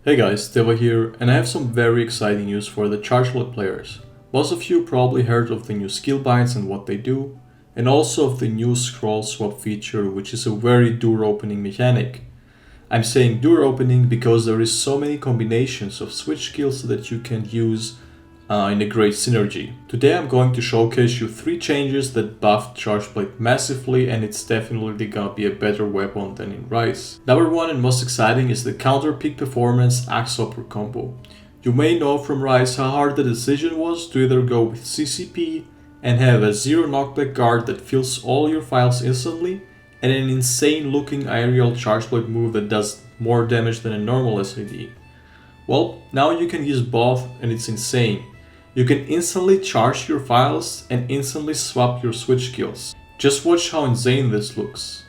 Hey guys, Deva here, and I have some very exciting news for the Chargeblade players. Most of you probably heard of the new skill binds and what they do, and also of the new scroll swap feature, which is a very door opening mechanic. I'm saying door opening because there is so many combinations of switch skills that you can use in a great synergy. Today I'm going to showcase you 3 changes that buffed Chargeblade massively, and it's definitely gonna be a better weapon than in Rise. Number 1 and most exciting is the counter peak performance Axe Hopper combo. You may know from Rise how hard the decision was to either go with CCP and have a 0 knockback guard that fills all your files instantly, and an insane looking aerial Chargeblade move that does more damage than a normal SID. Well, now you can use both and it's insane. You can instantly charge your files and instantly swap your switch skills. Just watch how insane this looks.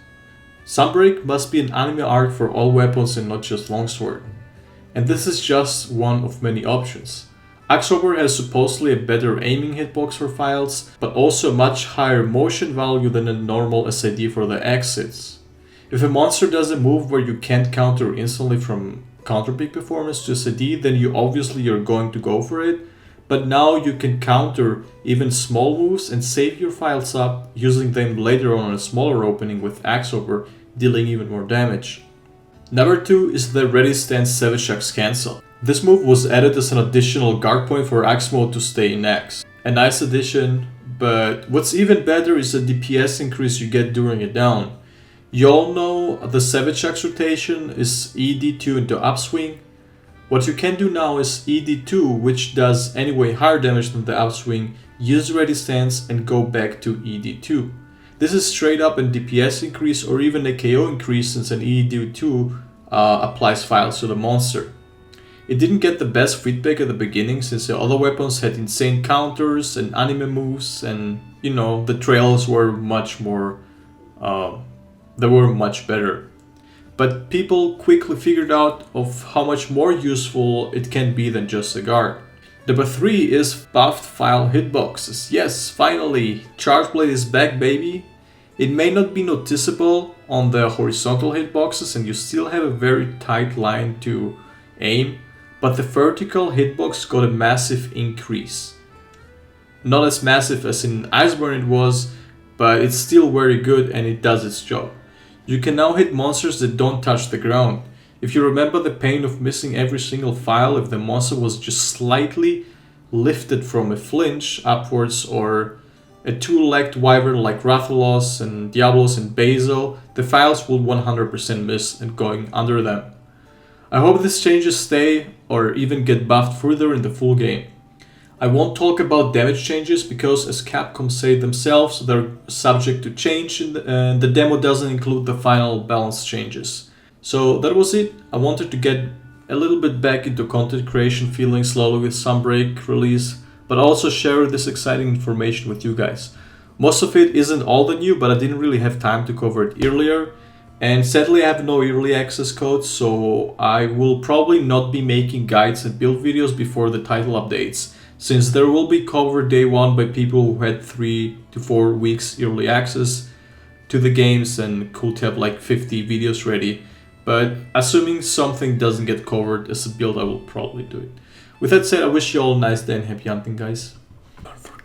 Sunbreak must be an anime art for all weapons and not just longsword. And this is just one of many options. Axe Hopper has supposedly a better aiming hitbox for files, but also a much higher motion value than a normal SID for the exits. If a monster does a move where you can't counter instantly from counter peak performance to SID, then you obviously are going to go for it. But now you can counter even small moves and save your files up, using them later on a smaller opening with Axe Hopper, dealing even more damage. Number 2 is the Ready Stance Savage Axe Cancel. This move was added as an additional guard point for Axe mode to stay in Axe. A nice addition, but what's even better is the DPS increase you get during a down. You all know the Savage Axe rotation is ED2 into upswing. What you can do now is ED2, which does anyway higher damage than the upswing, use Ready Stance and go back to ED2. This is straight up a DPS increase or even a KO increase, since an ED2 applies files to the monster. It didn't get the best feedback at the beginning, since the other weapons had insane counters and anime moves, and you know, the trails were much more, they were much better. But people quickly figured out of how much more useful it can be than just a guard. Number 3 is buffed file hitboxes. Yes, finally, Chargeblade is back, baby. It may not be noticeable on the horizontal hitboxes and you still have a very tight line to aim, but the vertical hitbox got a massive increase. Not as massive as in Iceborne it was, but it's still very good and it does its job. You can now hit monsters that don't touch the ground. If you remember the pain of missing every single file if the monster was just slightly lifted from a flinch upwards, or a 2-legged wyvern like Rathalos and Diablos and Basil, the files will 100% miss and going under them. I hope these changes stay or even get buffed further in the full game. I won't talk about damage changes because, as Capcom say themselves, they're subject to change and the demo doesn't include the final balance changes. So that was it. I wanted to get a little bit back into content creation feeling slowly with Subreak release, but also share this exciting information with you guys. Most of it isn't all the new, but I didn't really have time to cover it earlier. And sadly I have no early access code, so I will probably not be making guides and build videos before the title updates, since there will be covered day 1 by people who had 3 to 4 weeks early access to the games and could have like 50 videos ready. But assuming something doesn't get covered as a build, I will probably do it. With that said, I wish you all a nice day and happy hunting, guys. Don't forget